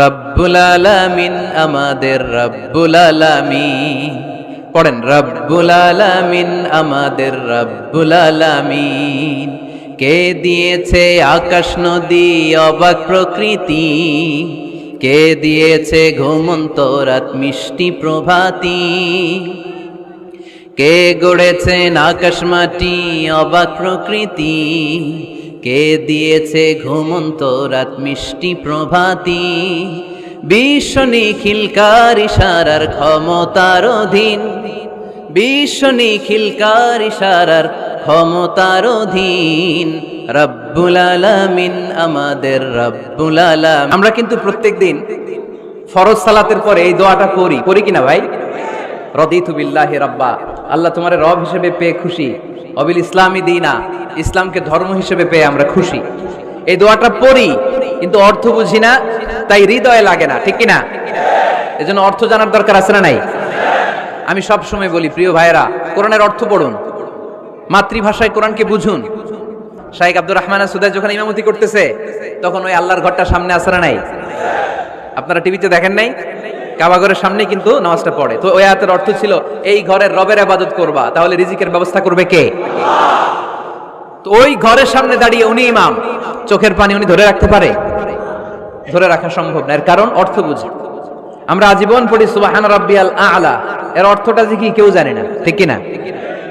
রব্বুল আলামিন আমাদের রব্বুল আলামিন। পড়েন, রব্বুল আলামিন আমাদের রব্বুল আলামিন। কে দিয়েছে আকাশ নদী অবাক প্রকৃতি, কে দিয়েছে ঘুমন্ত রাত মিষ্টি প্রভাতী, কে গড়েছেন আকাশ মাটি অবাক প্রকৃতি, কে দিয়েছে ঘুমন্ত রাত মিষ্টি প্রভাতী। বিশ্ব নিখিলকার ইশারার ক্ষমতার অধীন, বিশ্ব নিখিলকার ইশারার ক্ষমতার অধীন। রব্বুল আলামিন আমাদের রব্বুল আলামিন। আমরা কিন্তু প্রত্যেকদিন ফরজ সালাতের পরে এই দোয়াটা করি কিনা ভাই? রদিতু বিল্লাহি রাব্বা, আল্লাহ তোমার রব হিসেবে পেয়ে খুশি, অবিল ইসলামী দীনা, ইসলামকে ধর্ম হিসেবে পেয়ে আমরা খুশি। এই দোয়াটা পড়ি কিন্তু অর্থ বুঝি না, তাই হৃদয়ে লাগে না, ঠিক কিনা? এজন্য অর্থ জানার দরকার আছে না নাই? আমি সব সময় বলি, প্রিয় ভাইয়েরা, কোরআনের অর্থ পড়ুন, মাতৃভাষায় কোরআনকে বুঝুন। শাইখ আব্দুর রহমান সুদাই যখন ইমামতি করতেছে তখন ওই আল্লাহর ঘরটা সামনে আছে না নাই? আপনারা টিভিতে দেখেন নাই? কাবা ঘরের সামনে কিন্তু নামাজটা পড়ে। তো ওই আয়াতের অর্থ ছিল, এই ঘরের রবের ইবাদত করবা, তাহলে রিজিকের ব্যবস্থা করবে কে? তো ওই ঘরের সামনে দাঁড়িয়ে উনি ইমাম, চোখের পানি উনি ধরে রাখতে পারে? ধরে রাখা সম্ভব না, এর কারণ অর্থ বুঝে। আমরা আজীবন পড়ি সুবহান রাব্বিয়াল আ'লা, এর অর্থটা যে কি কেউ জানে না, ঠিক কিনা?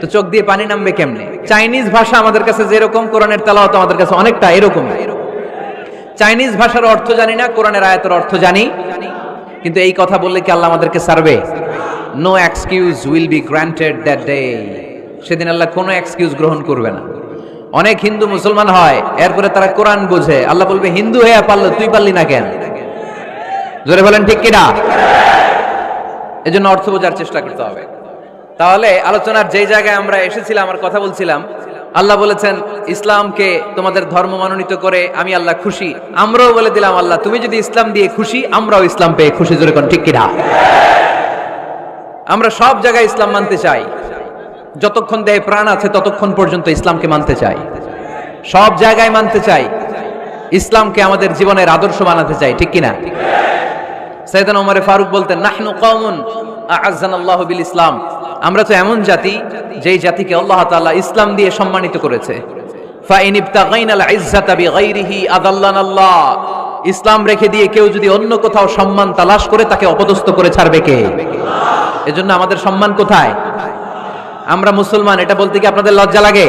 তো চোখ দিয়ে পানি নামবে কেমনে? চাইনিজ ভাষা আমাদের কাছে যেরকম, কোরআনের তেলাওয়াত আমাদের কাছে অনেকটা এরকম। চাইনিজ ভাষার অর্থ জানি না, কোরআনের আয়াতের অর্থ জানি, কিন্তু এই কথা বললে কি আল্লাহ আমাদেরকে ছাড়বে? No excuse will be granted that day. সেদিন আল্লাহ কোনো এক্সকিউজ গ্রহণ করবে না। অনেক হিন্দু মুসলমান হয়, এরপরে তারা কোরআন বোঝে, আল্লাহ বলবে হিন্দু হয়ে পারলো, তুই পারলি না কেন? জোরে বলেন ঠিক কিনা? এজন্য অর্থ বোঝার চেষ্টা করতে হবে। তাহলে আলোচনার যেই জায়গায় আমরা এসেছিলাম, আমার কথা বলছিলাম, আল্লাহ বলেছেন ইসলামকে তোমাদের ধর্ম মনোনীত করে আমি আল্লাহ খুশি। আমরাও বলে দিলাম, আল্লাহ তুমি যদি ইসলাম দিয়ে খুশি, আমরাও ইসলাম পেয়ে খুশি। জোরে কোন ঠিক কিনা? আমরা সব জায়গায় ইসলাম মানতে চাই, যতক্ষণ দেহে প্রাণ আছে ততক্ষণ পর্যন্ত ইসলামকে মানতে চাই, সব জায়গায় মানতে চাই, ইসলামকে আমাদের জীবনের আদর্শ বানাতে চাই, ঠিক কিনা? সাইয়েদনা ওমর ফারুক বলতেন, নাহনু কওমুন আ'আজ্জানাল্লাহু বিল ইসলাম, আমরা তো এমন জাতি যেই জাতিকে আল্লাহ তাআলা ইসলাম দিয়ে সম্মানিত করেছে। ফাইন ইবতাগাইনাল ইজ্জাতা বিগাইরিহি আযাল্লানাল্লাহ, ইসলাম রেখে দিয়ে কেউ যদি অন্য কোথাও সম্মান তালাশ করে, তাকে অপদস্থ করে ছাড়বে কে? এজন্য আমাদের সম্মান কোথায়? আমরা মুসলমান, এটা বলতে কি আপনাদের লজ্জা লাগে?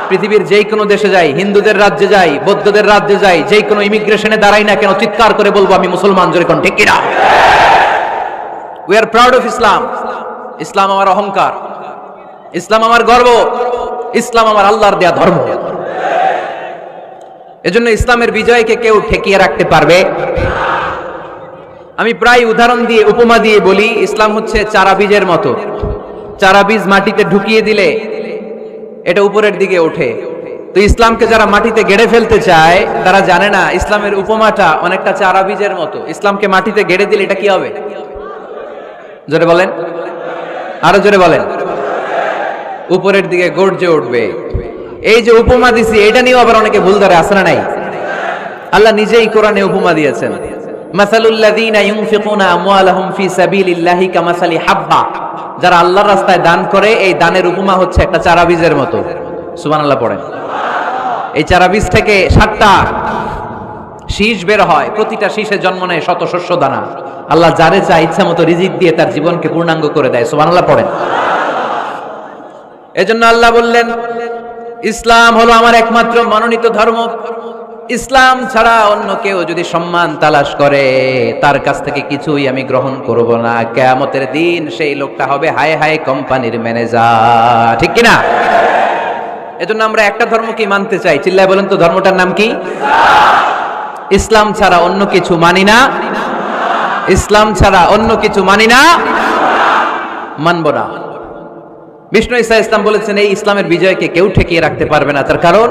পৃথিবীর যেই কোনো দেশে যাই, হিন্দুদের রাজ্যে যাই, বৌদ্ধদের রাজ্যে যাই, যেই কোনো ইমিগ্রেশনে দাঁড়াই না কেন, চিৎকার করে বলবো আমি মুসলমান। জোরে কোন ঠিক কিনা? We are proud of Islam. ইসলাম আমার অহংকার, ইসলাম আমার গর্ব, ইসলাম আমার আল্লাহর দেয়া ধর্ম। এজন্য ইসলামের বিজয়কে কেউ ঠেকিয়ে রাখতে পারবে? আমি প্রায় উদাহরণ দিয়ে, উপমা দিয়ে বলি, ইসলাম হচ্ছে চারা বীজের মতো। চারা বীজ মাটিতে ঢুকিয়ে দিলে এটা উপরের দিকে ওঠে। তো ইসলামকে যারা মাটিতে গেড়ে ফেলতে চায়, তারা জানে না ইসলামের উপমাটা অনেকটা চারা বীজের মতো। ইসলামকে মাটিতে গেড়ে দিলে এটা কি হবে? জোরে বলেন, আরো জোরে বলেন। উপরের দিকে গর্জে উঠবে। এই যে উপমা দিছি, এটা নিয়েও আবার অনেকে ভুল ধরে, আছে না নাই? আল্লাহ নিজেই কোরআনে উপমা দিয়েছেন, মাসালুল লাযীনা ইউনফিকুনা আমওয়ালাহুম ফি সাবিলিল্লাহি কামাসালি হাব্বা, যারা আল্লাহর রাস্তায় দান করে, এই দানের উপমা হচ্ছে একটা চারা বীজের মতো। সুবহানাল্লাহ পড়েন। এই চারা বীজ থেকে 7টা শীষ বের হয়, প্রতিটা শীষে জন্ম নেয় শত শস্য দানা। আল্লাহ যারে চায় ইচ্ছা মতো রিজিক দিয়ে তার জীবনকে পূর্ণাঙ্গ করে দেয়। সুবহানাল্লাহ পড়েন। এজন্য আল্লাহ বললেন, ইসলাম হলো আমার একমাত্র মনোনীত ধর্ম। ইসলাম ছাড়া অন্য কেউ যদি সম্মান তালাশ করে, তার কাছ থেকে কিছুই আমি গ্রহণ করব না। কিয়ামতের দিন সেই লোকটা হবে হায় হায় কোম্পানির ম্যানেজার, ঠিক কিনা? এজন্য আমরা একটা ধর্মকে মানতে চাই। চিল্লায় বলেন তো, ধর্মটার নাম কি? ইসলাম ছাড়া অন্য কিছু মানি না, ইসলাম ছাড়া অন্য কিছু মানি না, মানব না। বিষ্ণু ঈসা ইসলাম বলেছেন, এই ইসলামের বিজয়কে কেউ ঠেকিয়ে রাখতে পারবে না। তার কারণ,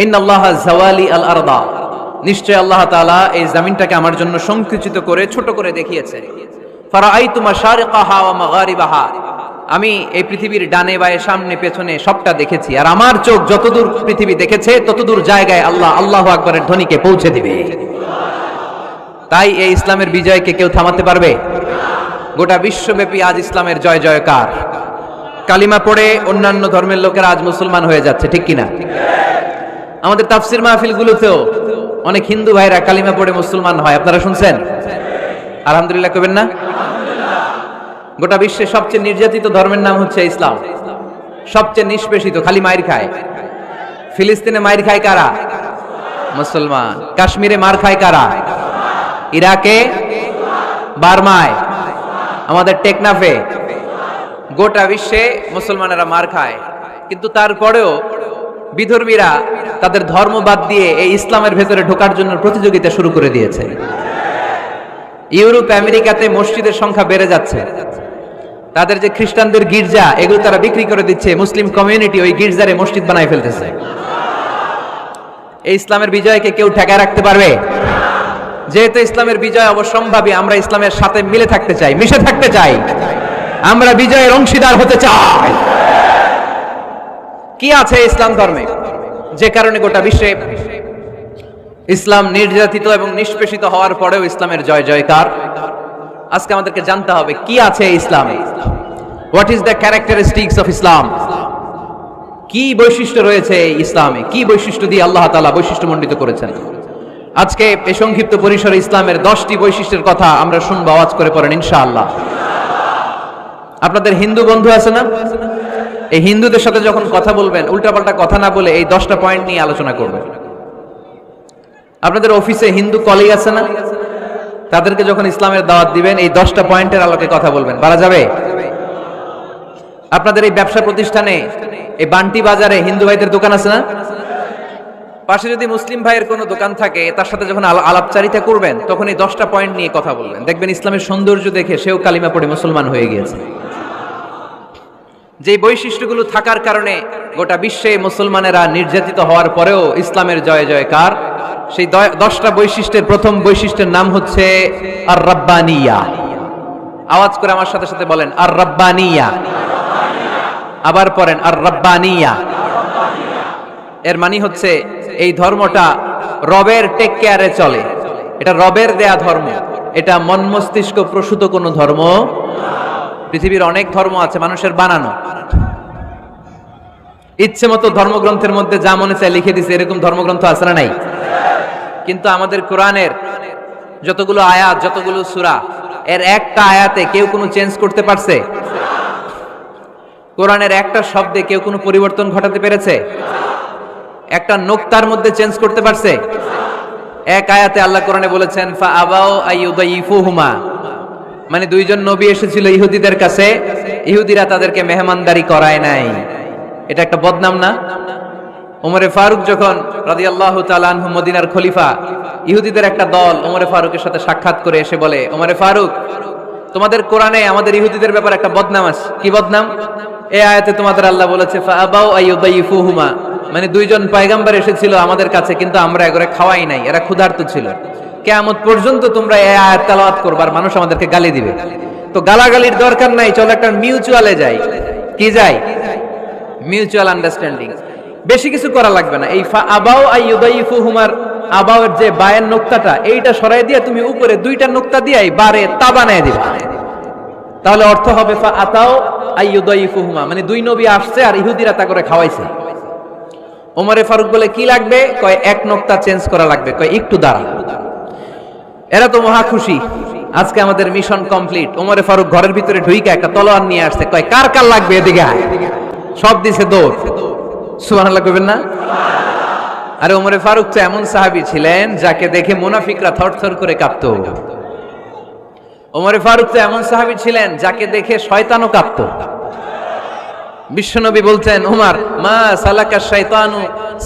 ইন্নাল্লাহা যাওয়ালি আল আরদা, নিশ্চয় আল্লাহ তাআলা এই জমিনটাকে আমার জন্য সংকুচিত করে ছোট করে দেখিয়েছে। ফারাআইতু মাশারিকাহা ওয়া মাগারিবাহা, আমি এই পৃথিবীর ডানে বায়ে সামনে পেছনে সবটা দেখেছি, আর আমার চোখ যতদূর পৃথিবী দেখেছে ততদূর জায়গায় আল্লাহ আল্লাহু আকবারের ধ্বনিকে পৌঁছে দিবে। তাই এই ইসলামের বিজয়কে কেউ থামাতে পারবে? গোটা বিশ্বব্যাপী আজ ইসলামের জয় জয়কার। কালিমা পড়ে অন্যান্য ধর্মের লোকেরা আজ মুসলমান হয়ে যাচ্ছে, ঠিক কিনা? আমাদের তাফসির মাহফিলগুলোতেও অনেক হিন্দু ভাইরা কালিমা পড়ে মুসলমান হয়, আপনারা শুনছেন? আলহামদুলিল্লাহ কবেন না? গোটা বিশ্বে সবচেয়ে নির্যাতিত ধর্মের নাম হচ্ছে ইসলাম, সবচেয়ে নিষ্পেষিত, খালি মাইর খায়। ফিলিস্তিনে মাইর খায় কারা? মুসলমান। কাশ্মীরে মার খায় কারা? ইরাকে, বার্মায়, আমাদের টেকনাফে, গোটা বিশ্বে মুসলমানেরা মার খায়। কিন্তু তারপরেও বিধর্মীরা তাদের ধর্ম বাদ দিয়ে এই ইসলামের ভেতরে ঢোকার জন্য প্রতিযোগিতা শুরু করে দিয়েছে। ইউরোপ আমেরিকাতে মসজিদের সংখ্যা বেড়ে যাচ্ছে। তাদের যে খ্রিস্টানদের গির্জা, এগুলো তারা বিক্রি করে দিচ্ছে, মুসলিম কমিউনিটি ওই গির্জারে মসজিদ বানায় ফেলতেছে। এই ইসলামের বিজয়কে কেউ ঠেকায় রাখতে পারবে? যেহেতু ইসলামের বিজয় অবশ্যম্ভাবী, আমরা ইসলামের সাথে মিলে থাকতে চাই, মিশে থাকতে চাই, আমরা বিজয়ের অংশীদার হতে চাই। কি আছে ইসলাম ধর্মে যে কারণে গোটা বিশ্বে ইসলাম নির্যাতিত এবং নিষ্পেষিত হওয়ার পরেও ইসলামের জয় জয়কার? আজকে আমাদেরকে জানতে হবে কি আছে ইসলামে। What is the characteristics of Islam? কি বৈশিষ্ট্য রয়েছে ইসলামে, কি বৈশিষ্ট্য দিয়ে আল্লাহ তাআলা বৈশিষ্ট্যমণ্ডিত করেছেন? আজকে এই সংক্ষিপ্ত পরিসরে ইসলামের 10টি বৈশিষ্ট্যের কথা আমরা শুনবো, আওয়াজ করে পড়েন ইনশাআল্লাহ। আপনাদের হিন্দু বন্ধু আছে না? এই হিন্দুদের সাথে যখন কথা বলবেন উল্টাপাল্টা কথা না বলে এই 10টা পয়েন্ট নিয়ে আলোচনা করবেন। আপনাদের অফিসে হিন্দু কলিগ আছে না? তাদেরকে যখন ইসলামের দাওয়াত দিবেন এই 10টা পয়েন্টের আলোকে কথা বলবেন, পারা যাবে? আপনাদের এই ব্যবসা প্রতিষ্ঠানে, এই বান্টি বাজারে হিন্দু ভাইদের দোকান আছে না? পাশে যদি মুসলিম ভাইয়ের কোনো দোকান থাকে তার সাথে যখন আলাপচারিতা করবেন তখন এই 10টা পয়েন্ট নিয়ে কথা বলবেন, দেখবেন ইসলামের সৌন্দর্য দেখে সেও কালিমা পড়ে মুসলমান হয়ে গিয়েছে। যে বৈশিষ্ট্যগুলো থাকার কারণে গোটা বিশ্বে মুসলমানেরা নির্যাতিত হওয়ার পরেও ইসলামের জয় জয়কার, সেই 10টা বৈশিষ্ট্যের প্রথম বৈশিষ্ট্যের নাম হচ্ছে আর রাব্বানিয়া। আওয়াজ করে আমার সাথে সাথে বলেন আর রাব্বানিয়া। আবার পড়েন আর রাব্বানিয়া। এর মানে হচ্ছে এই ধর্মটা রবের টেক কেয়ারে চলে, এটা রবের দেয়া ধর্ম, এটা মন মস্তিষ্ক প্রসূত কোনো ধর্ম। পৃথিবীর অনেক ধর্ম আছে মানুষের বানানো, ইচ্ছে মতো ধর্মগ্রন্থের মধ্যে যা মনে চায় লিখে দিছে, এরকম ধর্মগ্রন্থ আছে না নাই? কিন্তু আমাদের কোরআনের যতগুলো আয়াত, যতগুলো সূরা, এর একটা আয়াতে কেউ কোনো চেঞ্জ করতে পারছে? কোরআনের একটা শব্দে কেউ কোনো পরিবর্তন ঘটাতে পেরেছে? একটা নোক্তার মধ্যে চেঞ্জ করতে পারছে? এক আয়াতে আল্লাহ কোরআনে বলেছেন ফা আবাউ আইয়ুদাইফুহুমা, মানে দুইজন নবী এসেছিল ইহুদিদের কাছে, ইহুদিরা তাদেরকে মেহমানদারি করায় নাই। এটা একটা বদনাম না? ওমরে ফারুক যখন রাদিয়াল্লাহু তাআলা আনহু মদিনার খলিফা, ইহুদিদের একটা দল ওমরে ফারুকের সাথে সাক্ষাৎ করে এসে বলে, ওমরে ফারুক, তোমাদের কোরআনে আমাদের ইহুদিদের ব্যাপারে একটা বদনাম আছে। কি বদনাম? এই আয়াতে তোমাদের আল্লাহ বলেছে ফা আবাউ আইয়ুদাইফুহুমা, মানে দুইজন পয়গম্বর এসেছিল আমাদের কাছে কিন্তু আমরা এগুলো খাওয়াই নাই, এরা ক্ষুধার্ত ছিল। কিয়ামত পর্যন্ত তোমরা এই আয়াত তেলাওয়াত করবে আর মানুষ আমাদেরকে গালি দিবে। তো গালাগালির দরকার নাই, চলো একটা মিউচুয়ালে যাই। কি যাই? Mutual understanding. বেশি কিছু করা লাগবে না। এই ফা আবাউ আইয়ুদাইফুহুমার আবাউয়ের যে বায়ের নোক্তাটা, এইটা সরাই দিয়ে তুমি উপরে দুইটা নোক্তা দিয়াই বারে তা বানায় দিবা, তাহলে অর্থ হবে ফা আতাও আইয়ুদাইফুহুমা, মানে দুই নবী আসছে আর ইহুদিরা তা করে খাওয়াইছে। ওমরে ফারুক বলে কি লাগবে? কয় এক নোক্তা চেঞ্জ করা লাগবে। কয় একটু দাঁড়া। এরা তো মহা খুশি, আজকে আমাদের মিশন কমপ্লিট। ওমরে ফারুক ঘরের ভিতরে ঢুইকা একটা তলোয়ার নিয়ে আসছে, কয় কার কার লাগবে এদিকে আয়। সব দিছে দৌড়। সুবহানাল্লাহ কইবেন না? আরে ওমরে ফারুক তো এমন সাহাবী ছিলেন যাকে দেখে মুনাফিকরা থরথর করে কাঁপতো। ওমরে ফারুক তো এমন সাহাবী ছিলেন যাকে দেখে শয়তানও কাঁপতো। বিশ্বনবী বলতেন, উমর মা সালাকা শাইতানু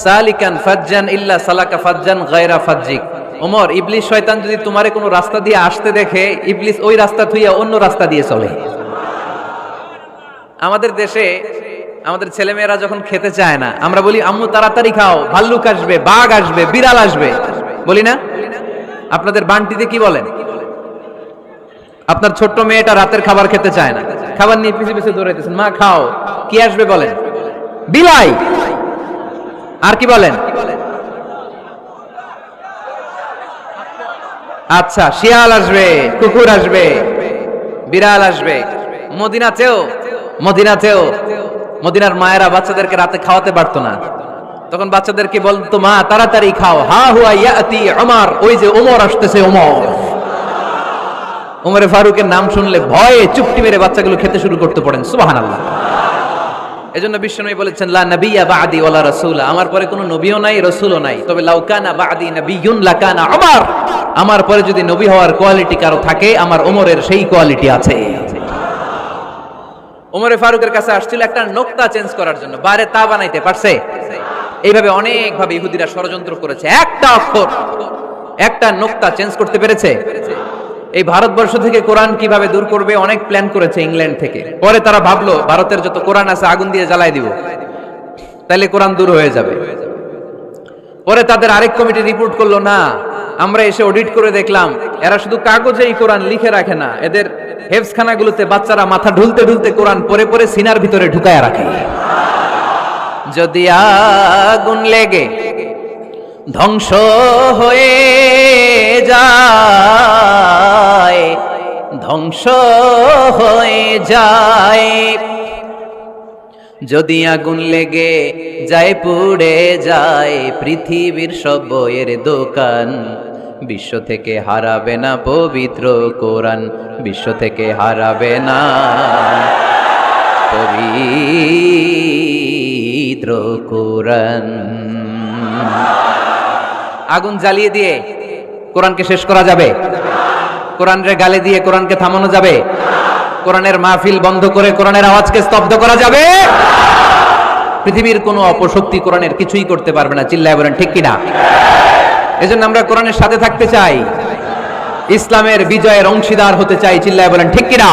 সালিকান ফাজ্জান ইল্লা সালাকা ফাজ্জান গায়রা ফাজ্জিক। ওমর, ইবলিস শয়তান যদি তোমারে কোনো রাস্তা দিয়ে আসতে দেখে, ইবলিস ওই রাস্তা থুইয়া অন্য রাস্তা দিয়ে চলে। আমাদের দেশে আমাদের ছেলেমেয়েরা যখন খেতে চায় না, আমরা বলি আম্মু তাড়াতাড়ি খাও, ভাল্লুক আসবে, বাঘ আসবে, বিড়াল আসবে, বলি না? আপনাদের বান্টিতে কি বলেন? আপনার ছোট্ট মেয়েটা রাতের খাবার খেতে চায় না, খাবার নিয়ে পিছে পিছে দৌড়াইতেছেন, মা খাও, কি আসবে বলেন? বিলাই। আর কি বলেন? আচ্ছা, শিয়াল আসবে, কুকুর আসবে, বিড়াল আসবে। মদিনাতেও মদিনার মায়েরা বাচ্চাদেরকে রাতে খাওয়াতে পারতো না, তখন বাচ্চাদেরকে বলতো, মা তাড়াতাড়ি খাও, হা হুয়া ইয়াতি ওমর, ওই যে ওমর আসতেছে। ওমরে ফারুকের নাম শুনলে ভয়ে চুপটি মেরে বাচ্চাগুলো খেতে শুরু করতে পড়েন। সুবহানাল্লাহ। এজন্য বিশ্বনবী বলেছেন, লা নাবিয়্যা বা'দি ওয়ালা রাসূলা, আমার পরে কোনো নবীও নাই, রাসূলও নাই, তবে লাউ কানা বা'দি নাবিয়্যুন লাকানা ওমর, আমার পরে যদি নবী হওয়ার কোয়ালিটি কারো থাকে, আমার ওমরের সেই কোয়ালিটি আছে। ওমরে ফারুকের কাছে আসছিল একটা নোক্তা চেঞ্জ করার জন্য, বারে তা বানাইতে পারছে? এইভাবে অনেক ভাবে ইহুদিরা ষড়যন্ত্র করেছে, একটা অক্ষর, একটা নোক্তা চেঞ্জ করতে পেরেছে? এই ভারতবর্ষ থেকে কোরআন কিভাবে দূর করবে অনেক প্ল্যান করেছে ইংল্যান্ড থেকে। পরে তারা ভাবলো ভারতের যত কোরআন আছে আগুন দিয়ে জ্বালাই দিব, তাইলে কোরআন দূর হয়ে যাবে। পরে তাদের আরেক কমিটি রিপোর্ট করলো, না, আমরা এসে অডিট করে দেখলাম এরা শুধু কাগজে এই কোরআন লিখে রাখে না, এদের হেফজখানাগুলোতে বাচ্চারা মাথা ঢুলতে ঢুলতে কোরআন পরে পরে সিনার ভিতরে ঢুকায় রাখে। যদি আগুন লেগে ধ্বংস হয়ে যায়, ধ্বংস হয়ে যায়, যদি আগুন লেগে যায়, পুড়ে যায় পৃথিবীর সব বইয়ের দোকান, বিশ্ব থেকে হারাবে না পবিত্র কোরআন, বিশ্ব থেকে হারাবে না পবিত্র কোরআন। আগুন জ্বালিয়ে দিয়ে কোরআনকে শেষ করা যাবে? কোরআনের গালে দিয়ে কোরআনকে থামানো যাবে? কোরআনের মাহফিল বন্ধ করে কোরআনের আওয়াজকে স্তব্ধ করা যাবে? পৃথিবীর কোনো অপশক্তি কোরআনের কিছুই করতে পারবে না। চিল্লায় বলেন ঠিক কিনা? এজন্য আমরা কোরআনের সাথে থাকতে চাই, ইসলামের বিজয়ের অংশীদার হতে চাই। চিল্লায় বলেন ঠিক কিনা?